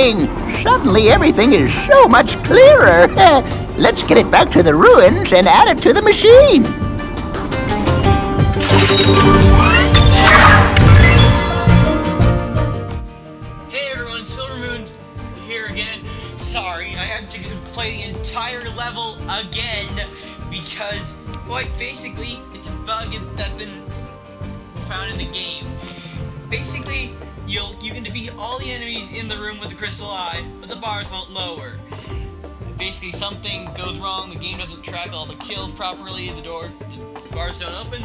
amazing! Suddenly everything is so much clearer. Let's get it back to the ruins and add it to the machine. Hey everyone, Silver Moon here again. Sorry, I had to play the entire level again because, quite basically, it's a bug that's been found in the game. Basically, you can defeat all the enemies in the room with the crystal eye, but the bars won't lower. Basically, something goes wrong, the game doesn't track all the kills properly, the bars don't open,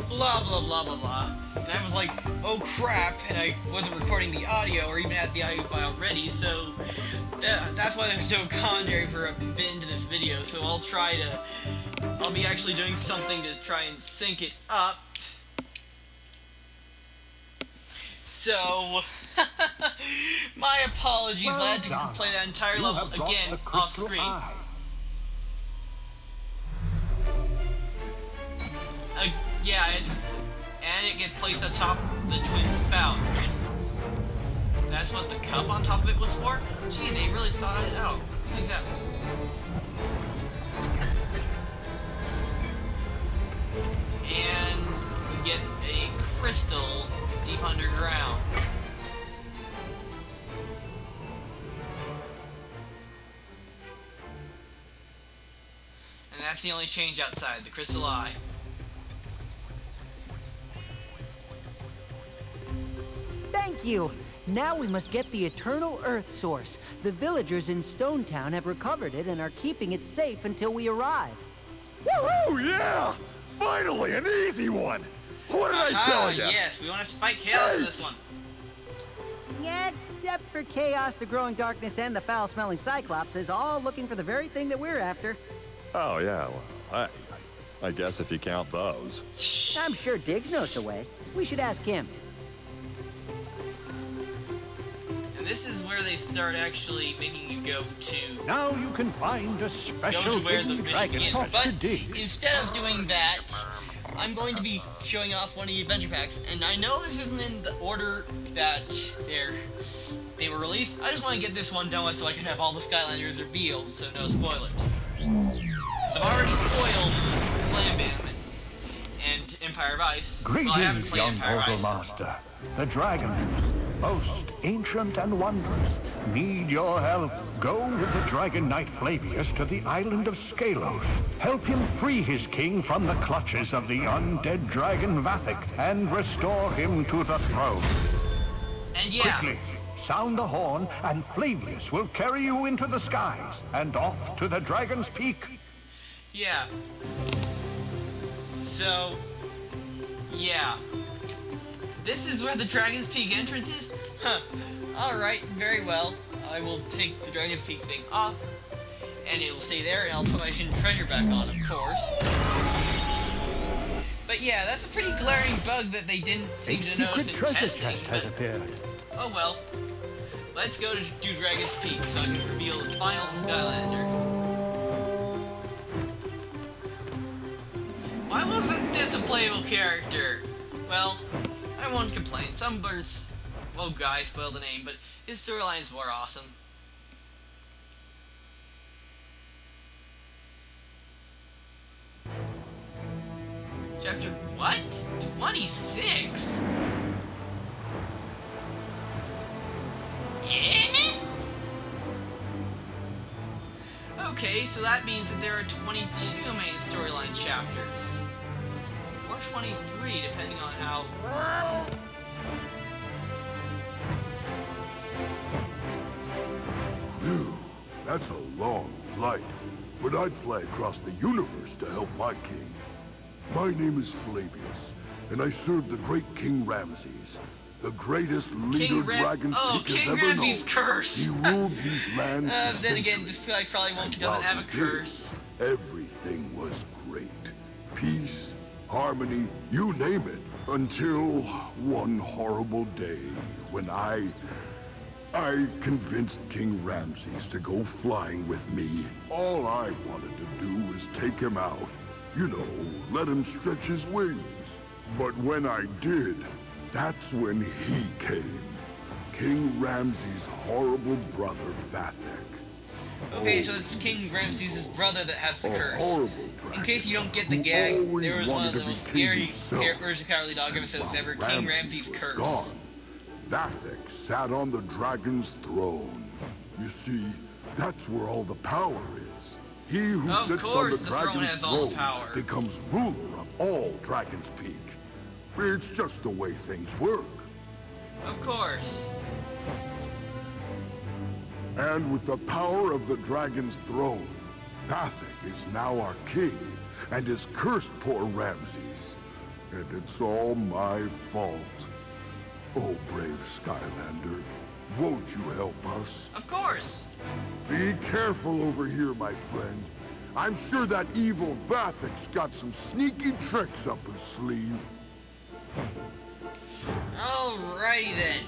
blah blah blah blah blah. And I was like, oh crap, and I wasn't recording the audio or even had the audio file ready, so that's why there's no commentary for a bit into this video. So I'll be actually doing something to try and sync it up. So, my apologies, but I had to play that entire level again off screen. Yeah, and it gets placed on top of the twin spouts. That's what the cup on top of it was for? Gee, they really thought it out. Exactly. And we get a crystal deep underground. And that's the only change outside, the crystal eye. Thank you! Now we must get the eternal Earth source. The villagers in Stone Town have recovered it and are keeping it safe until we arrive. Woohoo! Yeah! Finally, an easy one! What did I tell you? Yes, we won't have to fight Chaos for this one. Yeah, except for Chaos, the Growing Darkness, and the foul-smelling Cyclops is all looking for the very thing that we're after. Oh, yeah, well, I guess if you count those. I'm sure Diggs knows the way. We should ask him. And this is where they start actually making you go to... Now you can find a special go to where the mission dragon begins. pot But to dig. instead of doing that, I'm going to be showing off one of the adventure packs, and I know this isn't in the order that they were released. I just want to get this one done with so I can have all the Skylanders revealed, so no spoilers. So I've already spoiled Slam Bam and Empire of Ice. Well, I haven't Greetings, played young Empire of Ice. Master. The dragons, most ancient and wondrous, need your help. Go with the Dragon Knight Flavius to the island of Skylos. Help him free his king from the clutches of the undead dragon Vathek and restore him to the throne. And yeah, Quickly, sound the horn and Flavius will carry you into the skies and off to the Dragon's Peak. yeah. So, yeah. This is where the Dragon's Peak entrance is? Huh. Alright, very well. I will take the Dragon's Peak thing off, and it will stay there, and I'll put my hidden treasure back on, of course. But yeah, that's a pretty glaring bug that they didn't seem to notice in testing, but... oh well. Let's go to Dragon's Peak, so I can reveal the final Skylander. Why wasn't this a playable character? Well, I won't complain. Sunburn's... oh, guy spoiled the name, but his storyline is more awesome. Chapter... what? 26? Yeah? Okay, so that means that there are 22 main storyline chapters. Or 23, depending on how... Phew, that's a long flight, but I'd fly across the universe to help my king. My name is Flavius, and I serve the great King Ramses, the greatest leader Dragon Peak has ever Ramses' known. curse! He ruled these lands for then again, centuries. this guy probably doesn't have a curse. Everything was great. Peace, harmony, you name it. Until one horrible day when I convinced King Ramses to go flying with me. All I wanted to do was take him out. You know, let him stretch his wings. But when I did, that's when he came. King Ramses' horrible brother, Vathek. Okay, so it's King Ramses' brother that has the curse. Horrible dragon. In case you don't get the gag, Always there was one wanted of the to be most king scary himself. characters of Cowardly Dog episodes ever, King Ramses' was curse. gone, Vathek sat on the dragon's throne. You see, that's where all the power is. He who Of sits on course the the throne dragon's has all the throne power. becomes ruler of all Dragon's Peak. It's just the way things work. Of course. And with the power of the dragon's throne, Vathek is now our king and has cursed poor Ramses. And it's all my fault. Oh, brave Skylander, won't you help us? Of course. Be careful over here, my friend. I'm sure that evil Vathek's got some sneaky tricks up his sleeve. Alrighty then.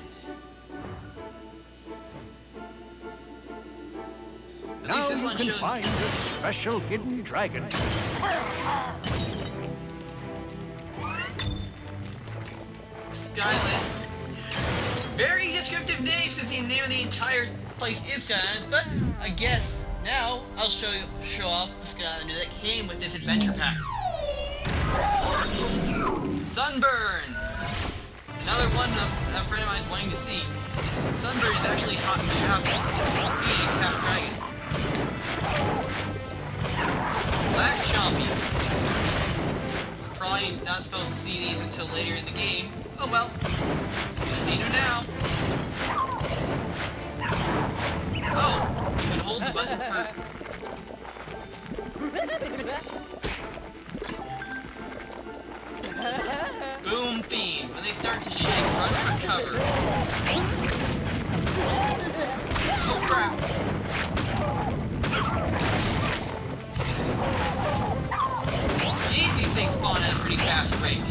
At least Now this you one can shows find the special hidden dragon. Skyland. Very descriptive name since the name of the entire place is Skylanders, but I guess now I'll show off the Skylander that came with this adventure pack. Sunburn! Another one a friend of mine is wanting to see. Sunburn is actually half Phoenix, half Dragon. Black Chompies. Probably not supposed to see these until later in the game. Oh well. You've seen her now. Oh, you can hold the button for... Boom theme. When they start to shake, run for cover. Oh crap. Jeez, these things spawn at a pretty fast rate.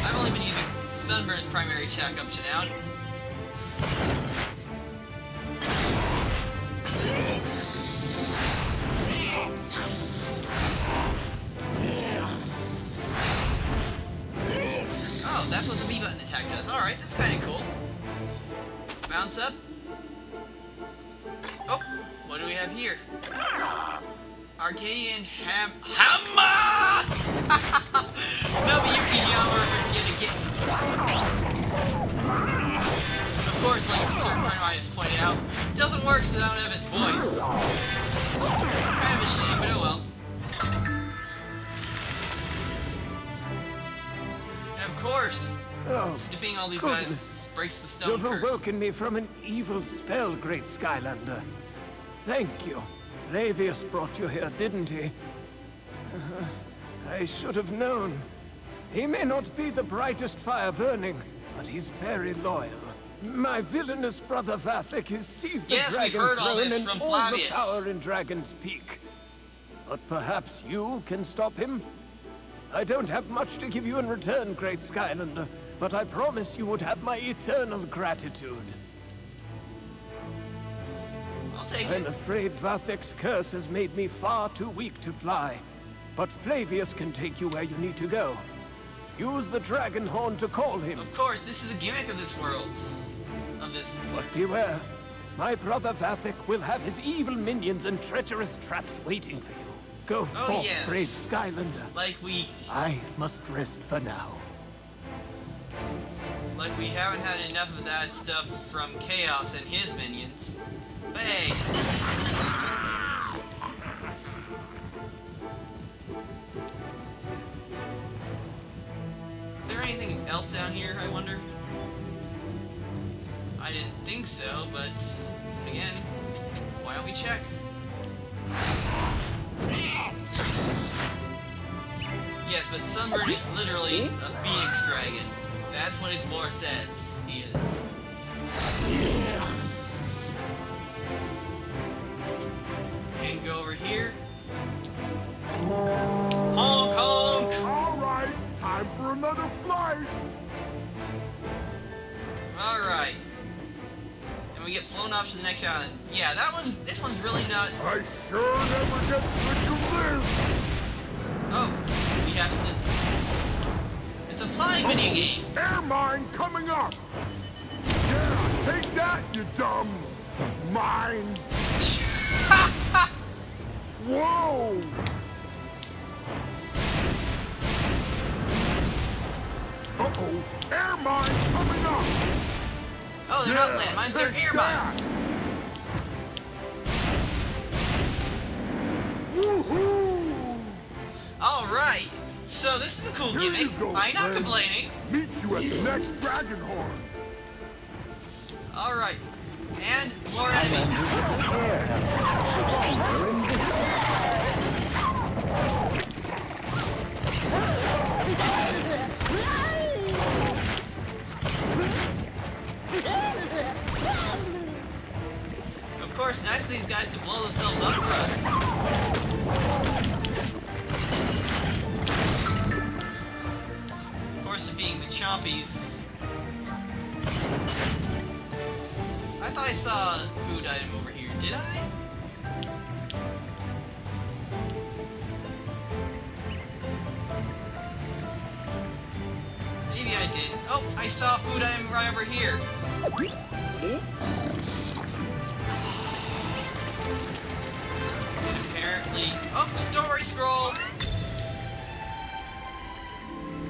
I've only been using Sunburn's primary attack up to now. Oh, that's what the B button attack does. Alright, that's kind of cool. Bounce up. Oh, what do we have here? Arcadian Hammer! No, but you can yell if you get... Of course, like a certain friend of mine has pointed out, it doesn't work so I don't have his voice. Kind of a shame, but oh well. And of course, defeating all these guys breaks the stone You've curse. awoken me from an evil spell, great Skylander. Thank you. Flavius brought you here, didn't he? I should have known. He may not be the brightest fire burning, but he's very loyal. My villainous brother Vathek has seized the Yes, we've Dragon heard all Throne this and from all the Flavius. power in Dragon's Peak. But perhaps you can stop him? I don't have much to give you in return, great Skylander, but I promise you would have my eternal gratitude. I'll take I'm it. afraid Vathek's curse has made me far too weak to fly. But Flavius can take you where you need to go. Use the dragon horn to call him. Of course, this is a gimmick of this world. Of this... But beware. My brother Vathek will have his evil minions and treacherous traps waiting for you. Go Oh, forth, yes. brave Skylander. Like we must rest for now. we haven't had enough of that stuff from Chaos and his minions. But hey. Is there anything else down here, I wonder? I didn't think so, but again, why don't we check? Yes, but Sunburn is literally a Phoenix Dragon. That's what his lore says he is. And go over here. Honk honk! Alright, time for another flight! Alright. And we get flown off to the next island. Yeah, this one's really not... I sure never get sick of this! Oh, we have to... It's flying video game. Air mine coming up! Yeah, take that, you dumb mine! Whoa! Uh-oh, air mine coming up! Oh, they're not land mines, they're air mines. Woohoo! Alright, so this is a cool Here gimmick. you go, I'm not friend. complaining. Meet you at the next dragon horn. Alright, and more enemies. Of course, nice of these guys to blow themselves up for us. Of course, defeating the Chompies. I thought I saw a food item over here. Did I? Maybe I did. Oh, I saw a food item right over here. And apparently... Oh, story scroll!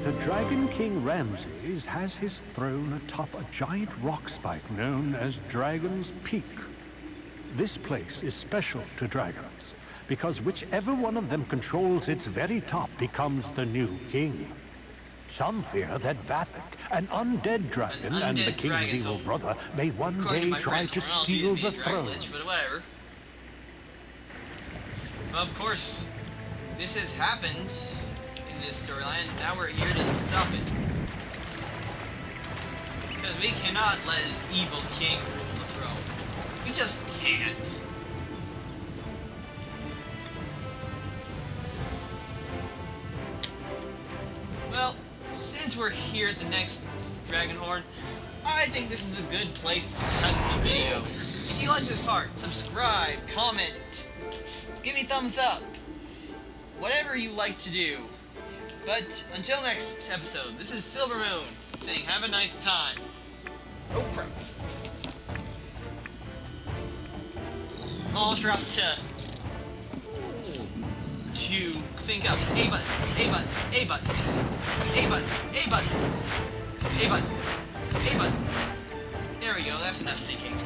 The Dragon King Ramses has his throne atop a giant rock spike known as Dragon's Peak. This place is special to dragons, because whichever one of them controls its very top becomes the new king. Some fear that Vathek, an undead dragon and the king's evil brother, may one day try to steal the throne. But whatever. Of course, this has happened in this storyline. Now we're here to stop it. Because we cannot let an evil king rule the throne. We just can't. Well, since we're here at the next Dragon Horn, I think this is a good place to cut the video. If you like this part, subscribe, comment, give me a thumbs up, whatever you like to do. But until next episode, this is Silver Moon saying have a nice time. Oh crap. Almost forgot to think up. A button, A button, A button, A button, A button, A button, A button. There we go, that's enough thinking.